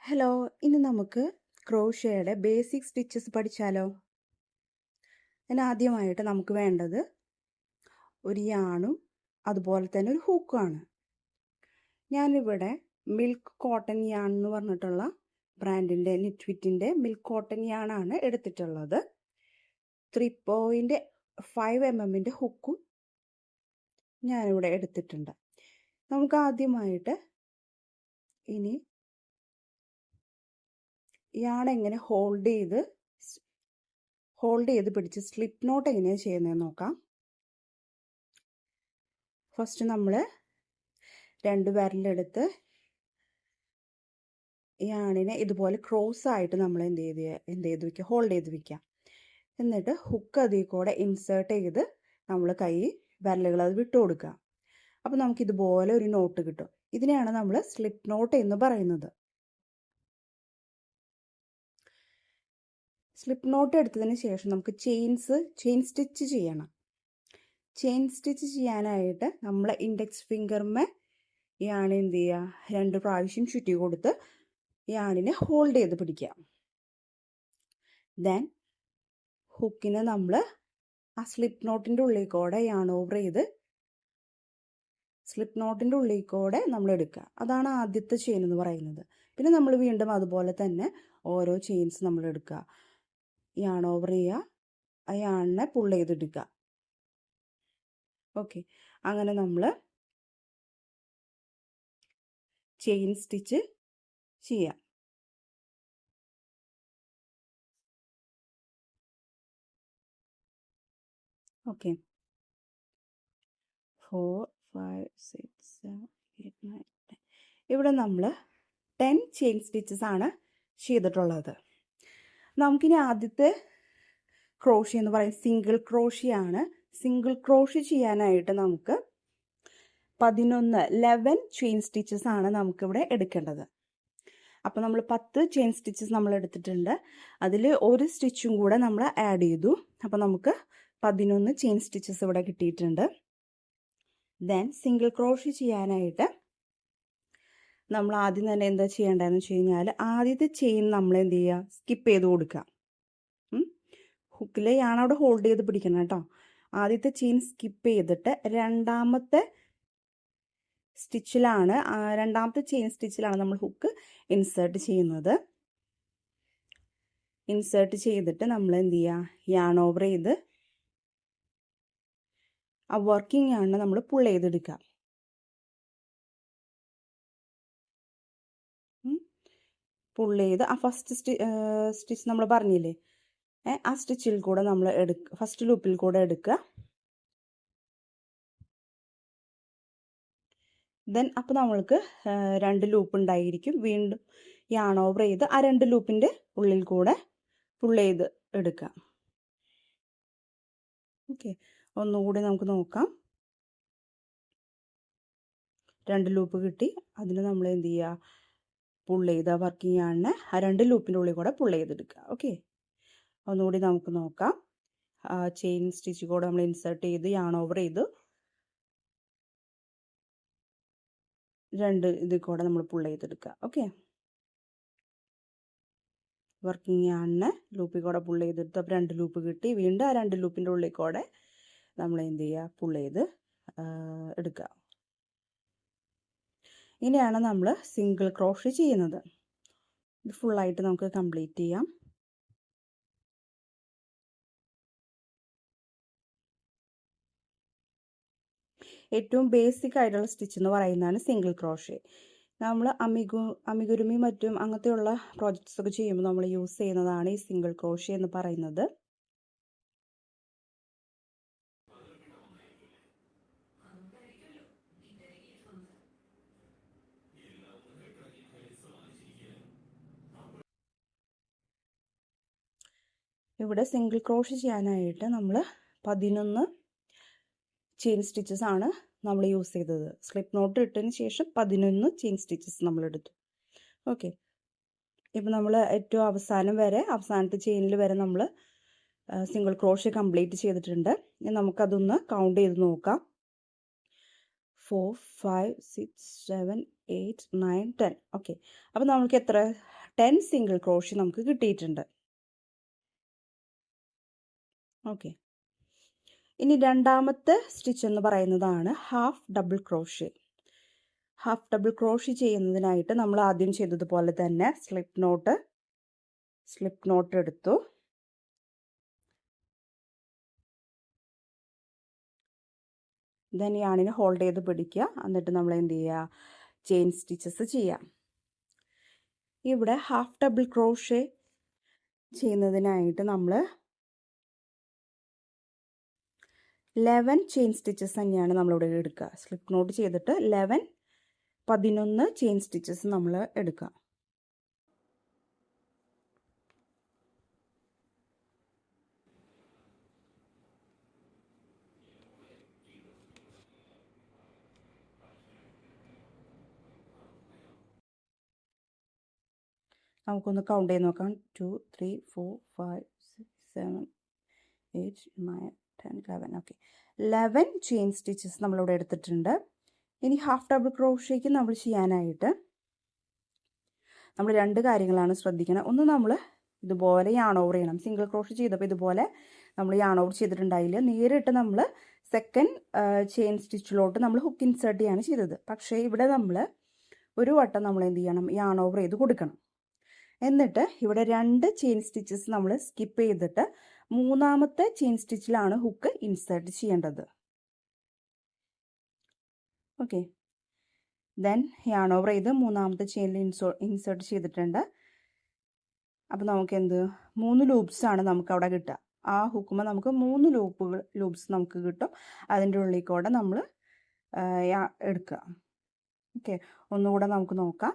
Hello, ഇനി നമുക്ക് ക്രോഷ്യയുടെ basic stitches പഠിച്ചാലോ? ആദ്യമായിട്ട് നമുക്ക് വേണ്ടത് ഒരു യാണും അതുപോലെ തന്നെ ഒരു ഹൂക്കുമാണ്. ഞാനിവിടെ മിൽക്ക് കോട്ടൺ യാൺ എന്ന് പറഞ്ഞിട്ടുള്ള ബ്രാൻഡിൻ്റെ നിറ്റ്വിറ്റിൻ്റെ മിൽക്ക് കോട്ടൺ യാണാണ് എടുത്തിട്ടുള്ളത്. 3.5 mm ഹുക്കും ഞാനിവിടെ എടുത്തിട്ടുണ്ട്. നമുക്ക് ആദ്യമായിട്ട് ഇനി യാൺ എങ്ങനെ ഹോൾഡ് ചെയ്ത് പിടിച്ച് സ്ലിപ്പ് നോട്ട് എങ്ങനെയാണ് ചെയ്യുന്നതെന്ന് നോക്കാം. ഫസ്റ്റ് നമ്മൾ 2 വിരലെടുത്ത് യാണിനെ ഇതുപോലെ ക്രോസ് ആയിട്ട് നമ്മൾ എന്ത് ചെയ്ത് വെക്കുക, ഹോൾഡ് ചെയ്ത് വെക്കുക. എന്നിട്ട് ഹുക്ക് അതിൽ കൂടെ ഇൻസേർട്ട് ചെയ്ത് നമ്മൾ വിരലുകൾ അത് വിട്ടു കൊടുക്കുക. അപ്പോൾ നമുക്ക് ഇതുപോലെ ഒരു നോട്ട് കിട്ടും. ഇതിനെയാണ് നമ്മൾ സ്ലിപ്പ് നോട്ട് എന്ന് പറയുന്നത്. സ്ലിപ്പ് നോട്ട് എടുത്തതിന് ശേഷം നമുക്ക് ചെയിൻ സ്റ്റിച്ച് ചെയ്യണം. ചെയിൻ സ്റ്റിച്ച് ചെയ്യാനായിട്ട് നമ്മൾ ഇൻഡെക്സ് ഫിംഗറിന്മേ യാൺ എന്ത് ചെയ്യുക, 2 പ്രാവശ്യം ചുറ്റി കൊടുത്ത് യാണിനെ ഹോൾഡ് ചെയ്ത് പിടിക്കുക. ദെൻ ഹുക്കിനെ നമ്മൾ ആ സ്ലിപ്പ് നോട്ടിൻ്റെ ഉള്ളിൽ കൂടെ യാൺ ഓവർ ചെയ്ത് സ്ലിപ്പ് നോട്ടിൻ്റെ ഉള്ളിൽ കൂടെ നമ്മൾ എടുക്കുക. അതാണ് ആദ്യത്തെ ചെയിൻ എന്ന് പറയുന്നത്. പിന്നെ നമ്മൾ വീണ്ടും അതുപോലെ തന്നെ ഓരോ ചെയിൻസ് നമ്മൾ എടുക്കുക, യാൺ ഓവർ ചെയ്യുക, ആ യാണിനെ പുൾ ചെയ്തെടുക്കുക. ഓക്കെ, അങ്ങനെ നമ്മൾ ചെയിൻ സ്റ്റിച്ച് ചെയ്യാം. ഓക്കെ, 4, 5, 6, 7, 8, 9, 10. ഇവിടെ നമ്മൾ 10 ചെയിൻ സ്റ്റിച്ചസ് ആണ് ചെയ്തിട്ടുള്ളത്. നമുക്കിനി ആദ്യത്തെ ക്രോഷ്യ എന്ന് പറയുന്നത് സിംഗിൾ ക്രോഷ്യയാണ്. സിംഗിൾ ക്രോഷ്യ ചെയ്യാനായിട്ട് നമുക്ക് 11 ചെയിൻ സ്റ്റിച്ചസ് ആണ് നമുക്കിവിടെ എടുക്കേണ്ടത്. അപ്പോൾ നമ്മൾ 10 ചെയിൻ സ്റ്റിച്ചസ് നമ്മൾ എടുത്തിട്ടുണ്ട്. അതിൽ ഒരു സ്റ്റിച്ചും കൂടെ നമ്മൾ ആഡ് ചെയ്തു. അപ്പോൾ നമുക്ക് 11 ചെയിൻ സ്റ്റിച്ചസ് ഇവിടെ കിട്ടിയിട്ടുണ്ട്. ദെൻ സിംഗിൾ ക്രോഷ്യ ചെയ്യാനായിട്ട് നമ്മൾ ആദ്യം തന്നെ എന്താ ചെയ്യേണ്ടതെന്ന് വെച്ച് കഴിഞ്ഞാൽ, ആദ്യത്തെ ചെയിൻ നമ്മൾ എന്ത് ചെയ്യുക, സ്കിപ്പ് ചെയ്ത് കൊടുക്കുക. ഹുക്കിൽ യാണ് അവിടെ ഹോൾഡ് ചെയ്ത് പിടിക്കണം കേട്ടോ. ആദ്യത്തെ ചെയിൻ സ്കിപ്പ് ചെയ്തിട്ട് രണ്ടാമത്തെ ചെയിൻ സ്റ്റിച്ചിലാണ് നമ്മൾ ഹുക്ക് ഇൻസേർട്ട് ചെയ്യുന്നത്. ഇൻസേർട്ട് ചെയ്തിട്ട് നമ്മൾ എന്ത് ചെയ്യുക, യാൺ ഓവർ ചെയ്ത് ആ വർക്കിംഗ് യാണിനെ നമ്മൾ പുൾ ചെയ്തെടുക്കുക. പുൾ ചെയ്ത് ആ ഫസ്റ്റ് സ്റ്റിച്ച് നമ്മൾ പറഞ്ഞില്ലേ, ആ സ്റ്റിച്ചിൽ കൂടെ നമ്മൾ ഫസ്റ്റ് ലൂപ്പിൽ കൂടെ എടുക്കുക. ദെൻ അപ്പോൾ നമ്മൾക്ക് 2 ലൂപ്പ് ഉണ്ടായിരിക്കും. വീണ്ടും യാൺ ഓവർ ചെയ്ത് ആ 2 ലൂപ്പിൻ്റെ ഉള്ളിൽ കൂടെ പുൾ ചെയ്ത് എടുക്കുക. ഓക്കെ, ഒന്നുകൂടി നമുക്ക് നോക്കാം. 2 ലൂപ്പ് കിട്ടി. അതിൽ നമ്മൾ എന്ത് ചെയ്യുക, പുൾ ചെയ്ത് വർക്കിംഗ് യാണിനെ ആ 2 ലൂപ്പിൻ്റെ ഉള്ളിൽ കൂടെ പുൾ ചെയ്തെടുക്കുക. ഓക്കെ, ഒന്നുകൂടി നമുക്ക് നോക്കാം. ചെയിൻ സ്റ്റിച്ച് കൂടെ നമ്മൾ ഇൻസേർട്ട് ചെയ്ത് യാൺ ഓവർ ചെയ്ത് 2 ഇതിൽ കൂടെ നമ്മൾ പുൾ ചെയ്തെടുക്കുക. ഓക്കെ, വർക്കിംഗ് യാണിനെ ലൂപ്പിൽ കൂടെ പുൾ ചെയ്തെടുത്ത് അപ്പോൾ 2 ലൂപ്പ് കിട്ടി. വീണ്ടും ആ 2 ലൂപ്പിൻ്റെ ഉള്ളിൽ കൂടെ നമ്മൾ എന്ത് ചെയ്യുക, പുൾ ചെയ്ത് എടുക്കുക. ഇങ്ങനെയാണ് നമ്മൾ സിംഗിൾ ക്രോഷ്യ ചെയ്യുന്നത്. ഇത് ഫുള്ളായിട്ട് നമുക്ക് കംപ്ലീറ്റ് ചെയ്യാം. ഏറ്റവും ബേസിക് ആയിട്ടുള്ള സ്റ്റിച്ച് എന്ന് പറയുന്നതാണ് സിംഗിൾ ക്രോഷ്യ. നമ്മൾ അമിഗുരുമി മറ്റും അങ്ങനത്തെയുള്ള പ്രോജക്ട്സ് ഒക്കെ ചെയ്യുമ്പോൾ നമ്മൾ യൂസ് ചെയ്യുന്നതാണ് ഈ സിംഗിൾ ക്രോഷ്യ എന്ന് പറയുന്നത്. ഇവിടെ സിംഗിൾ ക്രോഷ്യ ചെയ്യാനായിട്ട് നമ്മൾ 11 ചെയിൻ സ്റ്റിച്ചസ് ആണ് നമ്മൾ യൂസ് ചെയ്തത്. സ്ലിപ്പ് നോട്ട് ഇട്ടതിന് ശേഷം 11 ചെയിൻ സ്റ്റിച്ചസ് നമ്മൾ എടുത്തു. ഓക്കെ, ഇപ്പം നമ്മൾ ഏറ്റവും അവസാനത്തെ ചെയിനിൽ വരെ നമ്മൾ സിംഗിൾ ക്രോഷ്യ കംപ്ലീറ്റ് ചെയ്തിട്ടുണ്ട്. നമുക്കതൊന്ന് കൗണ്ട് ചെയ്ത് നോക്കാം. 4 5 6 7 8 9 10. ഓക്കെ, അപ്പോൾ നമുക്ക് എത്ര 10 സിംഗിൾ ക്രോഷ്യ നമുക്ക് കിട്ടിയിട്ടുണ്ട്. ഓക്കെ, ഇനി രണ്ടാമത്തെ സ്റ്റിച്ച് എന്ന് പറയുന്നതാണ് half double crochet. Half double crochet ചെയ്യുന്നതിനായിട്ട് നമ്മൾ ആദ്യം ചെയ്തതുപോലെ തന്നെ സ്ലിപ്പ് നോട്ട് എടുത്തു. ദെൻ യാണിനെ ഹോൾഡ് ചെയ്ത് പിടിക്കുക. എന്നിട്ട് നമ്മൾ എന്ത് ചെയ്യുക, ചെയിൻ സ്റ്റിച്ചസ് ചെയ്യാം. ഇവിടെ ഹാഫ് ഡബിൾ ക്രോഷ്യ ചെയ്യുന്നതിനായിട്ട് നമ്മൾ 11 ചെയിൻ സ്റ്റിച്ചസ് തന്നെയാണ് നമ്മളിവിടെ എടുക്കുക. സ്ലിപ്പ് നോട്ട് ചെയ്തിട്ട് 11 ചെയിൻ സ്റ്റിച്ചസ് നമ്മൾ എടുക്കുക. നമുക്കൊന്ന് കൗണ്ട് ചെയ്ത് നോക്കാം. 2 3 4 5 6 7 8 9 10 11. ഓക്കെ, 11 ചെയിൻ സ്റ്റിച്ചസ് നമ്മളിവിടെ എടുത്തിട്ടുണ്ട്. ഇനി ഹാഫ് ഡബിൾ ക്രോഷ്യയ്ക്ക് നമ്മൾ ചെയ്യാനായിട്ട് നമ്മൾ 2 കാര്യങ്ങളാണ് ശ്രദ്ധിക്കണം. ഒന്ന്, നമ്മൾ ഇതുപോലെ യാൺ ഓവർ ചെയ്യണം. സിംഗിൾ ക്രോഷ്യ ചെയ്തപ്പോൾ ഇതുപോലെ നമ്മൾ യാൺ ഓവർ ചെയ്തിട്ടുണ്ടായില്ല. നേരിട്ട് നമ്മൾ സെക്കൻഡ് ചെയിൻ സ്റ്റിച്ചിലോട്ട് നമ്മൾ ഹുക്ക് ഇൻസേർട്ട് ചെയ്യാണ് ചെയ്തത്. പക്ഷേ ഇവിടെ നമ്മൾ ഒരു വട്ടം നമ്മൾ എന്ത് ചെയ്യണം, യാൺ ഓവർ ചെയ്ത് കൊടുക്കണം. എന്നിട്ട് ഇവിടെ 2 ചെയിൻ സ്റ്റിച്ചസ് നമ്മൾ സ്കിപ്പ് ചെയ്തിട്ട് മൂന്നാമത്തെ ചെയിൻ സ്റ്റിച്ചിലാണ് ഹുക്ക് ഇൻസേർട്ട് ചെയ്യേണ്ടത്. ഓക്കെ, ദെൻ യാൺ ഓവർ ചെയ്ത് മൂന്നാമത്തെ ചെയിനിൽ ഇൻസേർട്ട് ചെയ്തിട്ടുണ്ട്. അപ്പോൾ നമുക്ക് 3 ലൂപ്സാണ് നമുക്ക് അവിടെ കിട്ടുക. ആ ഹുക്കുമ്പോൾ നമുക്ക് 3 ലൂപ്സ് നമുക്ക് കിട്ടും. അതിൻ്റെ ഉള്ളിൽ കൂടെ നമ്മൾ എടുക്കുക. ഓക്കെ, ഒന്നുകൂടെ നമുക്ക് നോക്കാം.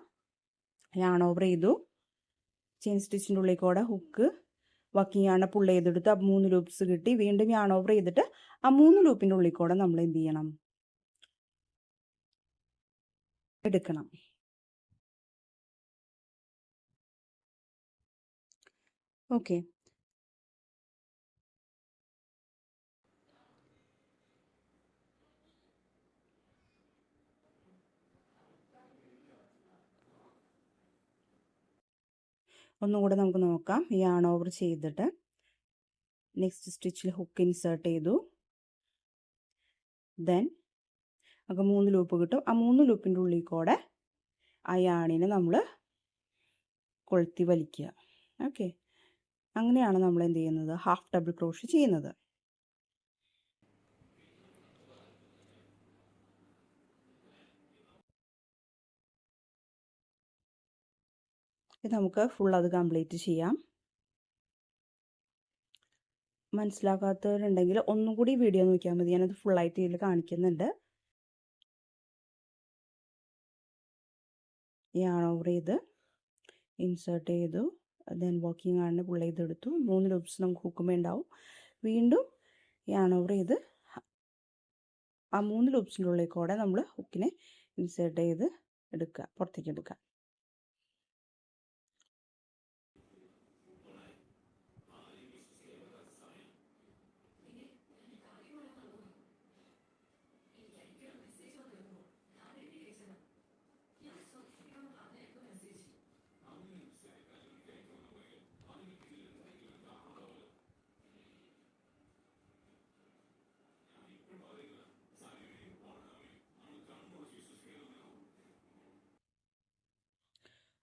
യാൺ ഓവർ ചെയ്തു, ചെയിൻ സ്റ്റിച്ചിൻ്റെ ഉള്ളിൽ കൂടെ ഹുക്ക് വർക്കിംഗ് യാണ് പുൾ ചെയ്തെടുത്ത് 3 ലൂപ്സ് കിട്ടി. വീണ്ടും യാൺ ഓവർ ചെയ്തിട്ട് ആ 3 ലൂപ്പിൻ്റെ ഉള്ളിൽ കൂടെ നമ്മൾ എന്ത് ചെയ്യണം, എടുക്കണം. ഓക്കെ, ഒന്നുകൂടെ നമുക്ക് നോക്കാം. യാൺ ഓവർ ചെയ്തിട്ട് നെക്സ്റ്റ് സ്റ്റിച്ചിൽ ഹുക്ക് ഇൻസേർട്ട് ചെയ്തു. ദെൻ നമുക്ക് 3 ലൂപ്പ് കിട്ടും. ആ 3 ലൂപ്പിൻ്റെ ഉള്ളിൽ കൂടെ ആ യാണിനെ നമ്മൾ കൊളുത്തി വലിക്കുക. ഓക്കെ, അങ്ങനെയാണ് നമ്മൾ എന്ത് ചെയ്യുന്നത്, ഹാഫ് ഡബിൾ ക്രോഷ്യ ചെയ്യുന്നത്. ഇത് നമുക്ക് ഫുൾ അത് കംപ്ലീറ്റ് ചെയ്യാം. മനസ്സിലാക്കാത്തവരുണ്ടെങ്കിൽ ഒന്നും കൂടി വീഡിയോ നോക്കിയാൽ മതി. ഞാനത് ഫുള്ളായിട്ട് ഇതിൽ കാണിക്കുന്നുണ്ട്. യാൺ ഓവർ ചെയ്ത് ഇൻസേർട്ട് ചെയ്തു. ദെൻ വർക്കിംഗ് ആണ് പുൾ ചെയ്തെടുത്തു. 3 ലൂപ്സ് നമുക്ക് ഹുക്കുമേ ഉണ്ടാവും. വീണ്ടും യാൺ ഓവർ ചെയ്ത് ആ 3 ലൂപ്സിൻ്റെ ഉള്ളിൽ കൂടെ നമ്മൾ ഹുക്കിനെ ഇൻസേർട്ട് ചെയ്ത് എടുക്കുക, പുറത്തേക്ക് എടുക്കുക.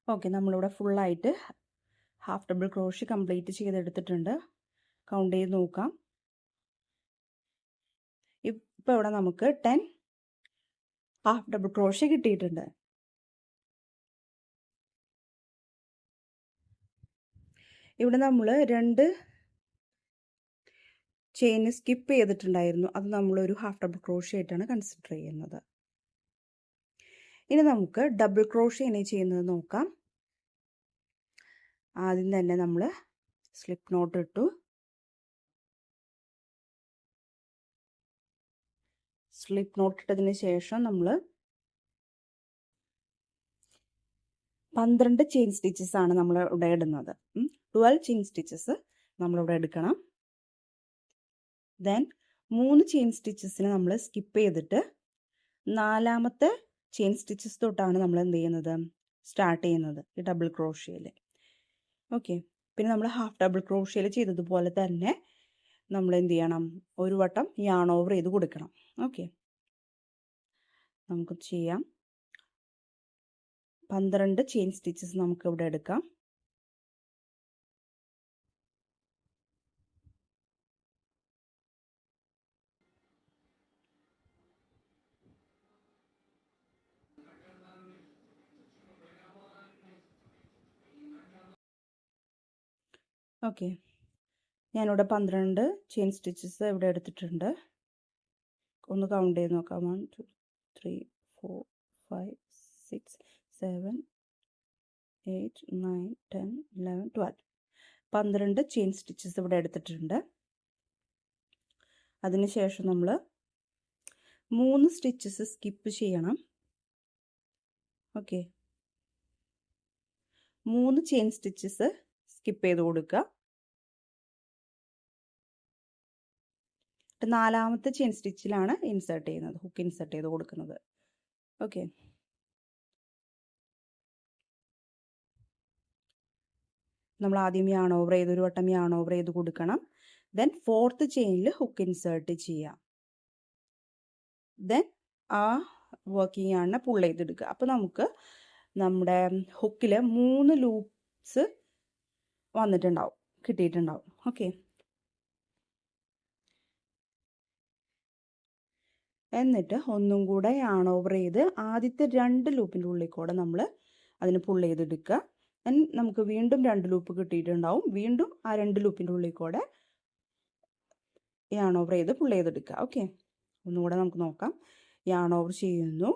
ഓക്കെ, നമ്മളിവിടെ ഫുള്ളായിട്ട് ഹാഫ് ഡബിൾ ക്രോഷ്യ കംപ്ലീറ്റ് ചെയ്തെടുത്തിട്ടുണ്ട്. കൗണ്ട് ചെയ്ത് നോക്കാം. ഇപ്പോൾ ഇവിടെ നമുക്ക് 10 ഹാഫ് ഡബിൾ ക്രോഷ്യ കിട്ടിയിട്ടുണ്ട്. ഇവിടെ നമ്മൾ 2 ചെയിൻ സ്കിപ്പ് ചെയ്തിട്ടുണ്ടായിരുന്നു. അത് നമ്മളൊരു ഹാഫ് ഡബിൾ ക്രോഷ്യ ആയിട്ടാണ് കൺസിഡർ ചെയ്യുന്നത്. ഇനി നമുക്ക് ഡബിൾ ക്രോഷ്യ എങ്ങനെ ചെയ്യുന്നത് നോക്കാം. ആദ്യം തന്നെ നമ്മൾ സ്ലിപ്പ് നോട്ട് ഇട്ടു. സ്ലിപ്പ് നോട്ട് ഇട്ടതിന് ശേഷം നമ്മൾ 12 ചെയിൻ സ്റ്റിച്ചസ് ആണ് നമ്മൾ ഇവിടെ ഇടുന്നത്. 12 ചെയിൻ സ്റ്റിച്ചസ് നമ്മളിവിടെ എടുക്കണം. ദെൻ 3 ചെയിൻ സ്റ്റിച്ചസിന് നമ്മൾ സ്കിപ്പ് ചെയ്തിട്ട് നാലാമത്തെ ചെയിൻ സ്റ്റിച്ചസ് തൊട്ടാണ് നമ്മൾ എന്ത് ചെയ്യുന്നത്, സ്റ്റാർട്ട് ചെയ്യുന്നത് ഈ ഡബിൾ ക്രോഷ്യയിൽ. ഓക്കെ, പിന്നെ നമ്മൾ ഹാഫ് ഡബിൾ ക്രോഷ്യയിൽ ചെയ്തതുപോലെ തന്നെ നമ്മൾ എന്ത് ചെയ്യണം, ഒരു വട്ടം യാൺ ഓവർ ചെയ്ത് കൊടുക്കണം. ഓക്കെ, നമുക്ക് ചെയ്യാം. 12 ചെയിൻ സ്റ്റിച്ചസ് നമുക്ക് ഇവിടെ എടുക്കാം. ഓക്കെ, ഞാനിവിടെ 12 ചെയിൻ സ്റ്റിച്ചസ് ഇവിടെ എടുത്തിട്ടുണ്ട്. ഒന്ന് കൗണ്ട് ചെയ്ത് നോക്കാം. 1 2 3 4 5 6 7 8 9 10 11 12 12 ചെയിൻ സ്റ്റിച്ചസ് ഇവിടെ എടുത്തിട്ടുണ്ട്. അതിനുശേഷം നമ്മൾ 3 സ്റ്റിച്ചസ് സ്കിപ്പ് ചെയ്യണം. ഓക്കെ, 3 ചെയിൻ സ്റ്റിച്ചസ് സ്കിപ്പ് ചെയ്ത് കൊടുക്കുക. നാലാമത്തെ ചെയിൻ സ്റ്റിച്ചിലാണ് ഇൻസേർട്ട് ചെയ്യുന്നത്, ഹുക്ക് ഇൻസേർട്ട് ചെയ്ത് കൊടുക്കുന്നത്. ഓക്കെ, നമ്മൾ ആദ്യം യാൺ ഓവർ ചെയ്ത് ഒരു വട്ടം യാൺ ഓവർ ചെയ്ത് കൊടുക്കണം. ദെൻ 4th ചെയിനിൽ ഹുക്ക് ഇൻസേർട്ട് ചെയ്യാം. ദെൻ ആ വർക്കിംഗ് യാണിനെ പുൾ ചെയ്തെടുക്കുക. അപ്പോൾ നമുക്ക് നമ്മുടെ ഹുക്കിൽ 3 ലൂപ്സ് വന്നിട്ടുണ്ടാവും, കിട്ടിയിട്ടുണ്ടാവും. ഓക്കെ, എന്നിട്ട് ഒന്നും കൂടെ യാൺ ഓവർ ചെയ്ത് ആദ്യത്തെ 2 ലൂപ്പിൻ്റെ ഉള്ളിൽ കൂടെ നമ്മൾ അതിന് പുൾ ചെയ്തെടുക്കുക. ദെൻ നമുക്ക് വീണ്ടും 2 ലൂപ്പ് കിട്ടിയിട്ടുണ്ടാവും. വീണ്ടും ആ 2 ലൂപ്പിൻ്റെ ഉള്ളിൽ കൂടെ യാൺ ഓവർ ചെയ്ത് പുൾ ചെയ്തെടുക്കുക. ഓക്കെ, ഒന്നുകൂടെ നമുക്ക് നോക്കാം. യാൺ ഓവർ ചെയ്യുന്നു.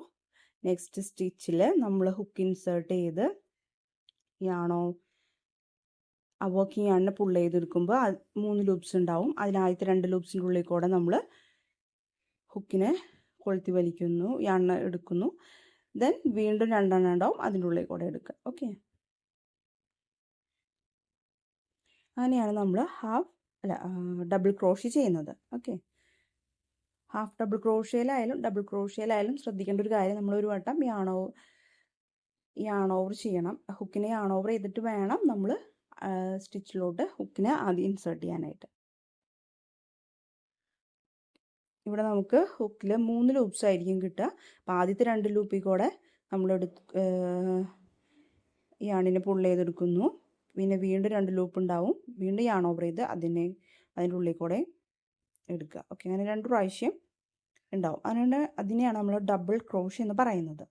നെക്സ്റ്റ് സ്റ്റിച്ചിൽ നമ്മൾ ഹുക്ക് ഇൻസേർട്ട് ചെയ്ത് ആ വർക്കിംഗ് യാണിനെ പുൾ ചെയ്തെടുക്കുമ്പോൾ 3 ലൂപ്സ് ഉണ്ടാവും. അതിനാദ്യത്തെ 2 ലൂപ്സിൻ്റെ ഉള്ളിൽ കൂടെ നമ്മൾ ഹുക്കിനെ കൊളുത്തി വലിക്കുന്നു, യാണിനെ എടുക്കുന്നു. ദെൻ വീണ്ടും 2 ഉണ്ടാവും, അതിൻ്റെ ഉള്ളിൽ കൂടെ എടുക്കുക. ഓക്കെ, അങ്ങനെയാണ് നമ്മൾ ഡബിൾ ക്രോഷ്യ ചെയ്യുന്നത്. ഓക്കെ, ഹാഫ് ഡബിൾ ക്രോഷ്യയിലായാലും ഡബിൾ ക്രോഷ്യയിലായാലും ശ്രദ്ധിക്കേണ്ട ഒരു കാര്യം, നമ്മൾ ഒരു വട്ടം യാൺ ഓവർ ചെയ്യണം. ഹുക്കിനെ യാൺ ഓവർ ചെയ്തിട്ട് വേണം നമ്മൾ സ്റ്റിച്ചിലോട്ട് ഹുക്കിനെ ആദ്യം ഇൻസേർട്ട് ചെയ്യാനായിട്ട്. ഇവിടെ നമുക്ക് ഹുക്കിൽ 3 ലൂപ്സ് ആയിരിക്കും കിട്ടുക. അപ്പോൾ ആദ്യത്തെ 2 ലൂപ്പിൽ കൂടെ നമ്മൾ യാണിനെ പുൾ ചെയ്തെടുക്കുന്നു. പിന്നെ വീണ്ടും 2 ലൂപ്പ് ഉണ്ടാവും, വീണ്ടും യാൺ ഓവർ ചെയ്ത് അതിൻ്റെ ഉള്ളിൽ കൂടെ എടുക്കുക. ഓക്കെ, അങ്ങനെ 2 പ്രാവശ്യം ഉണ്ടാവും. അതിനെയാണ് നമ്മൾ ഡബിൾ ക്രോഷ്യ എന്ന് പറയുന്നത്.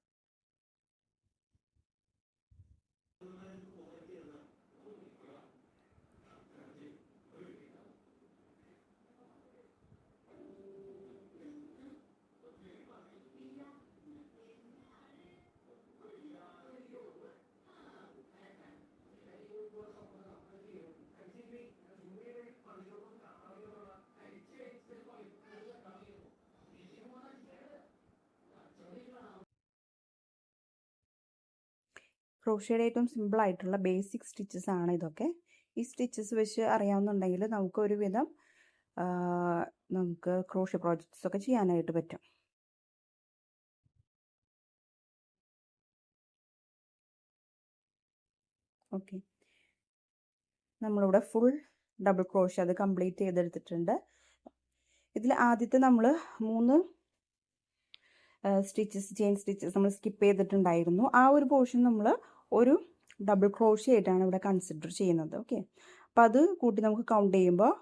ക്രോഷ്യയുടെ ഏറ്റവും സിമ്പിൾ ആയിട്ടുള്ള ബേസിക് സ്റ്റിച്ചസ് ആണ് ഇതൊക്കെ. ഈ സ്റ്റിച്ചസ് വെച്ച് അറിയാവുന്നുണ്ടെങ്കിൽ നമുക്ക് ഒരുവിധം നമുക്ക് ക്രോഷ്യ പ്രോജക്ട്സ് ഒക്കെ ചെയ്യാനായിട്ട് പറ്റും. ഓക്കെ, നമ്മളിവിടെ ഫുൾ ഡബിൾ ക്രോഷ്യ അത് കംപ്ലീറ്റ് ചെയ്തെടുത്തിട്ടുണ്ട്. ഇതിൽ ആദ്യത്തെ നമ്മൾ 3 ചെയിൻ സ്റ്റിച്ചസ് നമ്മൾ സ്കിപ്പ് ചെയ്തിട്ടുണ്ടായിരുന്നു. ആ ഒരു പോർഷൻ നമ്മൾ ഒരു ഡബിൾ ക്രോഷ്യ ആയിട്ടാണ് ഇവിടെ കൺസിഡർ ചെയ്യുന്നത്. ഓക്കെ, അപ്പോൾ അത് കൂട്ടി നമുക്ക് കൗണ്ട് ചെയ്യുമ്പോൾ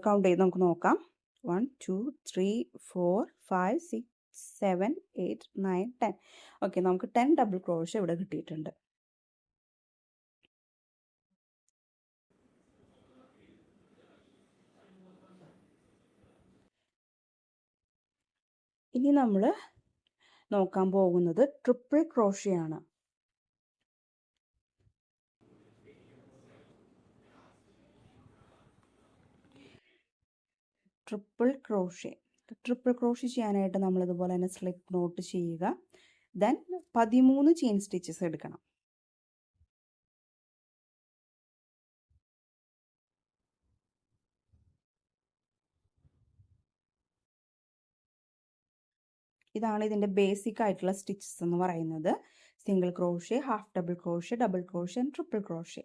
കൗണ്ട് ചെയ്ത് നമുക്ക് നോക്കാം. 1 2 3 4 5 6 7 8 9 10. ഓക്കെ, നമുക്ക് 10 ഡബിൾ ക്രോഷ്യ ഇവിടെ കിട്ടിയിട്ടുണ്ട്. ഇനി നമ്മൾ നോക്കാൻ പോകുന്നത് ട്രിപ്പിൾ ക്രോഷ്യ ആണ്. ട്രിപ്പിൾ ക്രോഷ്യ ചെയ്യാനായിട്ട് നമ്മൾ ഇതുപോലെ തന്നെ സ്ലിപ്പ് നോട്ട് ചെയ്യുക. ദെൻ 13 ചെയിൻ സ്റ്റിച്ചസ് എടുക്കണം. ഇതാണ് ഇതിൻ്റെ ബേസിക് ആയിട്ടുള്ള സ്റ്റിച്ചസ് എന്ന് പറയുന്നത്. Single crochet, half double crochet, double crochet and triple crochet.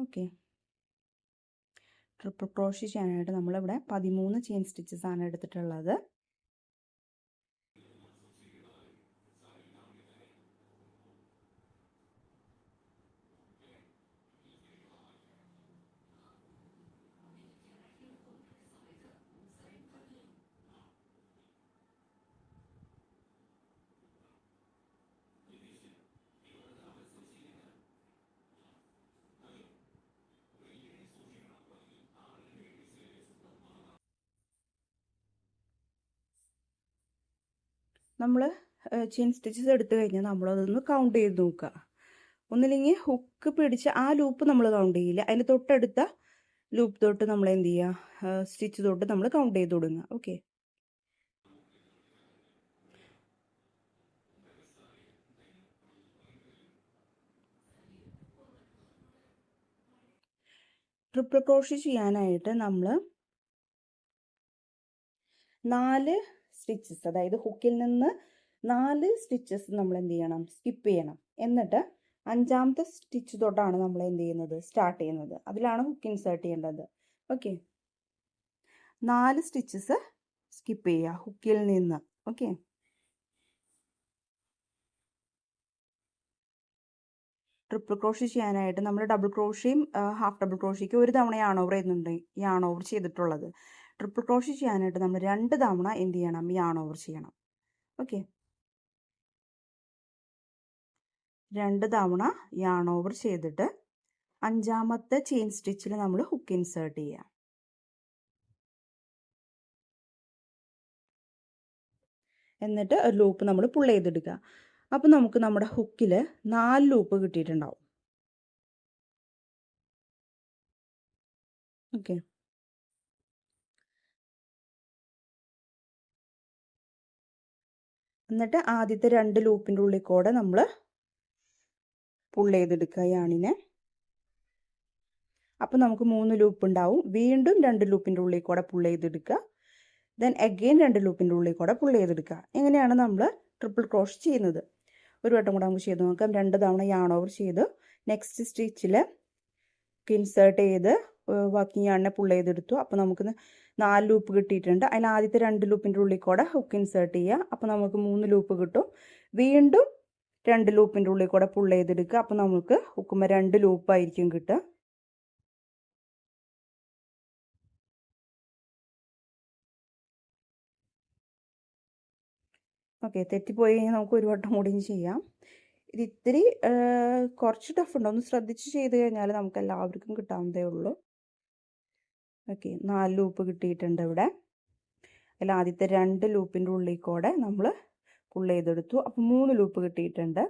Okay, triple crochet ചെയ്യാനായിട്ട് നമ്മളിവിടെ 13 ചെയിൻ സ്റ്റിച്ചസ് ആണ് എടുത്തിട്ടുള്ളത്. നമ്മൾ ചെയിൻ സ്റ്റിച്ചസ് എടുത്തു കഴിഞ്ഞാൽ നമ്മളതൊന്ന് കൗണ്ട് ചെയ്ത് നോക്കുക. ഒന്നില്ലെങ്കിൽ ഹുക്ക് പിടിച്ച് ആ ലൂപ്പ് നമ്മൾ കൗണ്ട് ചെയ്യില്ല, അതിന് തൊട്ടടുത്ത ലൂപ്പ് തൊട്ട് നമ്മൾ എന്ത് ചെയ്യുക, സ്റ്റിച്ച് തൊട്ട് നമ്മൾ കൗണ്ട് ചെയ്ത് തുടങ്ങുക. ഓക്കെ, ട്രിപ്പിൾ ക്രോഷ്യ ചെയ്യാനായിട്ട് നമ്മൾ 4 സ്റ്റിച്ചസ്, അതായത് ഹുക്കിൽ നിന്ന് 4 സ്റ്റിച്ചസ് നമ്മൾ എന്ത് ചെയ്യണം, സ്കിപ്പ് ചെയ്യണം. എന്നിട്ട് 5ാമത്തെ സ്റ്റിച്ച് തൊട്ടാണ് നമ്മൾ എന്ത് ചെയ്യുന്നത്, സ്റ്റാർട്ട് ചെയ്യുന്നത്. അതിലാണ് ഹുക്ക് ഇൻസേർട്ട് ചെയ്യേണ്ടത്. ഓക്കെ, 4 സ്റ്റിച്ചസ് സ്കിപ്പ് ചെയ്യുക ഹുക്കിൽ നിന്ന്. ഓക്കെ, ട്രിപ്പിൾ ക്രോഷ്യ ചെയ്യാനായിട്ട് നമ്മൾ ഡബിൾ ക്രോഷ്യയും ഹാഫ് ഡബിൾ ക്രോഷ്യയ്ക്ക് ഒരു തവണ യാൺ ഓവർ ചെയ്യുന്നുണ്ട്, യാൺ ഓവർ ചെയ്തിട്ടുള്ളത്. ട്രിപ്പിൾ ക്രോഷ്യ ചെയ്യാനായിട്ട് നമ്മൾ 2 തവണ എന്ത് ചെയ്യണം, യാൺ ഓവർ ചെയ്യണം. ഓക്കെ, 2 തവണ യാൺ ഓവർ ചെയ്തിട്ട് 5ാമത്തെ ചെയിൻ സ്റ്റിച്ചിൽ നമ്മൾ ഹുക്ക് ഇൻസേർട്ട് ചെയ്യുക. എന്നിട്ട് ഒരു ലൂപ്പ് നമ്മൾ പുൾ ചെയ്തെടുക്കുക. അപ്പോൾ നമുക്ക് നമ്മുടെ ഹുക്കിൽ 4 ലൂപ്പ് കിട്ടിയിട്ടുണ്ടാവും. ഓക്കെ, എന്നിട്ട് ആദ്യത്തെ 2 ലൂപ്പിൻ്റെ ഉള്ളിൽ കൂടെ നമ്മൾ പുൾ ചെയ്തെടുക്കുക യാണിനെ. അപ്പോൾ നമുക്ക് 3 ലൂപ്പ് ഉണ്ടാവും. വീണ്ടും 2 ലൂപ്പിൻ്റെ ഉള്ളിൽ കൂടെ പുൾ ചെയ്തെടുക്കുക. ദെൻ അഗെയിൻ 2 ലൂപ്പിൻ്റെ ഉള്ളിൽ കൂടെ പുൾ ചെയ്തെടുക്കുക. എങ്ങനെയാണ് നമ്മൾ ട്രിപ്പിൾ ക്രോഷ്യ ചെയ്യുന്നത്? ഒരു വട്ടം കൂടെ നമുക്ക് ചെയ്ത് നോക്കാം. 2 തവണ യാൺ ഓവർ ചെയ്ത് നെക്സ്റ്റ് സ്റ്റിച്ചിൽ ഇൻസേർട്ട് ചെയ്ത് വർക്കിംഗ് യാണിനെ പുൾ ചെയ്തെടുത്തു. അപ്പോൾ നമുക്ക് 4 ലൂപ്പ് കിട്ടിയിട്ടുണ്ട്. അതിൽ ആദ്യത്തെ 2 ലൂപ്പിൻ്റെ ഉള്ളിൽ കൂടെ ഹുക്ക് ഇൻസേർട്ട് ചെയ്യുക. അപ്പോൾ നമുക്ക് 3 ലൂപ്പ് കിട്ടും. വീണ്ടും 2 ലൂപ്പിൻ്റെ ഉള്ളിൽ കൂടെ പുൾ ചെയ്തെടുക്കുക. അപ്പോൾ നമുക്ക് ഹുക്കുമ്പോൾ 2 ലൂപ്പായിരിക്കും കിട്ടുക. ഓക്കെ, തെറ്റിപ്പോയി കഴിഞ്ഞാൽ നമുക്ക് ഒരു വട്ടം കൂടി ചെയ്യാം. ഇത് ഇത്തിരി കുറച്ച് ടഫ് ഉണ്ട്, ഒന്ന് ശ്രദ്ധിച്ച് ചെയ്ത് കഴിഞ്ഞാൽ നമുക്ക് എല്ലാവർക്കും കിട്ടാവുന്നതേ ഉള്ളൂ. ഓക്കെ, 4 ലൂപ്പ് കിട്ടിയിട്ടുണ്ട് ഇവിടെ. അതിൽ ആദ്യത്തെ 2 ലൂപ്പിൻ്റെ ഉള്ളിൽ കൂടെ നമ്മൾ പുൾ ചെയ്തെടുത്തു. അപ്പോൾ 3 ലൂപ്പ് കിട്ടിയിട്ടുണ്ട്.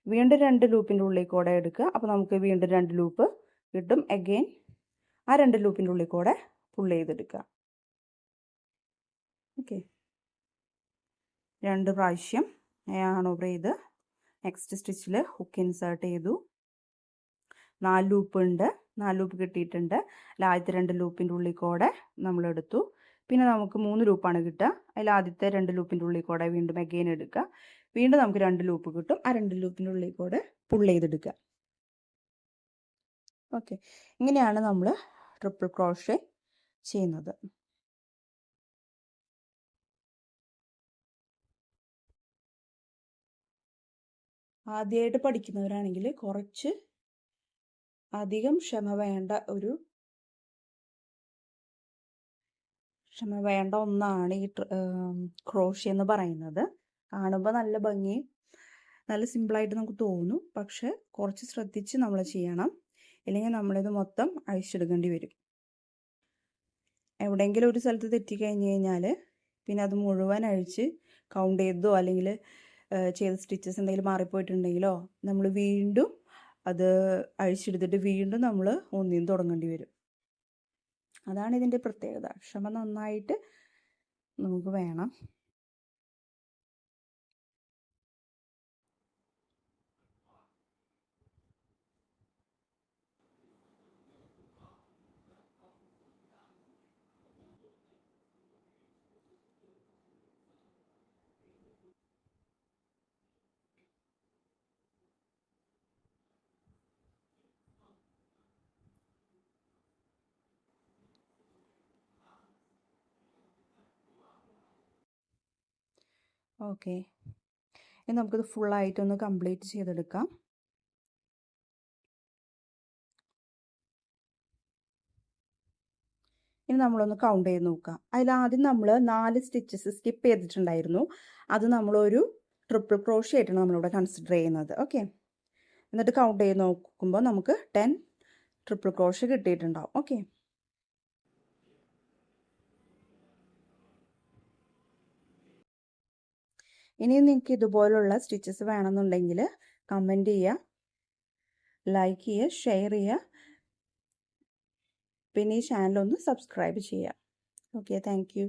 വീണ്ടും 2 ലൂപ്പിൻ്റെ ഉള്ളിൽ കൂടെ എടുക്കുക. അപ്പോൾ നമുക്ക് വീണ്ടും 2 ലൂപ്പ് കിട്ടും. അഗെയിൻ ആ 2 ലൂപ്പിൻ്റെ ഉള്ളിൽ കൂടെ പുൾ ചെയ്തെടുക്കുക. ഓക്കെ, 2 പ്രാവശ്യം യാൺ ഓവർ ചെയ്ത് നെക്സ്റ്റ് സ്റ്റിച്ചിൽ ഹുക്ക് ഇൻസേർട്ട് ചെയ്തു. 4 ലൂപ്പ് ഉണ്ട്, 4 ലൂപ്പ് കിട്ടിയിട്ടുണ്ട്. ആദ്യത്തെ 2 ലൂപ്പിൻ്റെ ഉള്ളിൽ കൂടെ നമ്മൾ എടുത്തു. പിന്നെ നമുക്ക് 3 ലൂപ്പാണ് കിട്ടുക. അതിൽ ആദ്യത്തെ 2 ലൂപ്പിൻ്റെ ഉള്ളിൽ കൂടെ വീണ്ടും അഗെയിൻ എടുക്കുക. വീണ്ടും നമുക്ക് 2 ലൂപ്പ് കിട്ടും. ആ 2 ലൂപ്പിൻ്റെ ഉള്ളിൽ കൂടെ പുൾ ചെയ്തെടുക്കുക. ഓക്കെ, ഇങ്ങനെയാണ് നമ്മൾ ട്രിപ്പിൾ ക്രോഷ്യ ചെയ്യുന്നത്. ആദ്യമായിട്ട് പഠിക്കുന്നവരാണെങ്കിൽ കുറച്ച് അധികം ക്ഷമ വേണ്ട ഒന്നാണ് ഈ ക്രോഷ്യ എന്ന് പറയുന്നത്. കാണുമ്പോൾ നല്ല ഭംഗി, നല്ല സിമ്പിളായിട്ട് നമുക്ക് തോന്നും. പക്ഷെ കുറച്ച് ശ്രദ്ധിച്ച് നമ്മൾ ചെയ്യണം, ഇല്ലെങ്കിൽ നമ്മളിത് മൊത്തം അഴിച്ചെടുക്കേണ്ടി വരും. എവിടെയെങ്കിലും ഒരു സ്ഥലത്ത് തെറ്റിക്കഴിഞ്ഞ് കഴിഞ്ഞാൽ പിന്നെ അത് മുഴുവൻ അഴിച്ച് കൗണ്ട് ചെയ്തോ അല്ലെങ്കിൽ ചെയ്ത സ്റ്റിച്ചസ് എന്തെങ്കിലും മാറിപ്പോയിട്ടുണ്ടെങ്കിലോ നമ്മൾ വീണ്ടും അത് അഴിച്ചെടുത്തിട്ട് വീണ്ടും നമ്മൾ ഒന്നിനും തുടങ്ങേണ്ടി വരും. അതാണ് ഇതിൻ്റെ പ്രത്യേകത. ക്ഷമ നന്നായിട്ട് നമുക്ക് വേണം. ഓക്കെ, ഇനി നമുക്കിത് ഫുള്ളായിട്ടൊന്ന് കംപ്ലീറ്റ് ചെയ്തെടുക്കാം. ഇനി നമ്മളൊന്ന് കൗണ്ട് ചെയ്ത് നോക്കാം. അതിലാദ്യം നമ്മൾ 4 സ്റ്റിച്ചസ് സ്കിപ്പ് ചെയ്തിട്ടുണ്ടായിരുന്നു. അത് നമ്മളൊരു ട്രിപ്പിൾ ക്രോഷ്യ ആയിട്ടാണ് നമ്മളിവിടെ കൺസിഡർ ചെയ്യുന്നത്. ഓക്കെ, എന്നിട്ട് കൗണ്ട് ചെയ്ത് നോക്കുമ്പോൾ നമുക്ക് 10 ട്രിപ്പിൾ ക്രോഷ്യ കിട്ടിയിട്ടുണ്ടാവും. ഓക്കെ, ഇനി നിങ്ങൾക്ക് ഇതുപോലുള്ള സ്റ്റിച്ചസ് വേണമെന്നുണ്ടെങ്കിൽ കമൻറ്റ് ചെയ്യുക, ലൈക്ക് ചെയ്യുക, ഷെയർ ചെയ്യുക, പിന്നെ ഈ ചാനൽ ഒന്ന് സബ്സ്ക്രൈബ് ചെയ്യുക. Okay, thank you.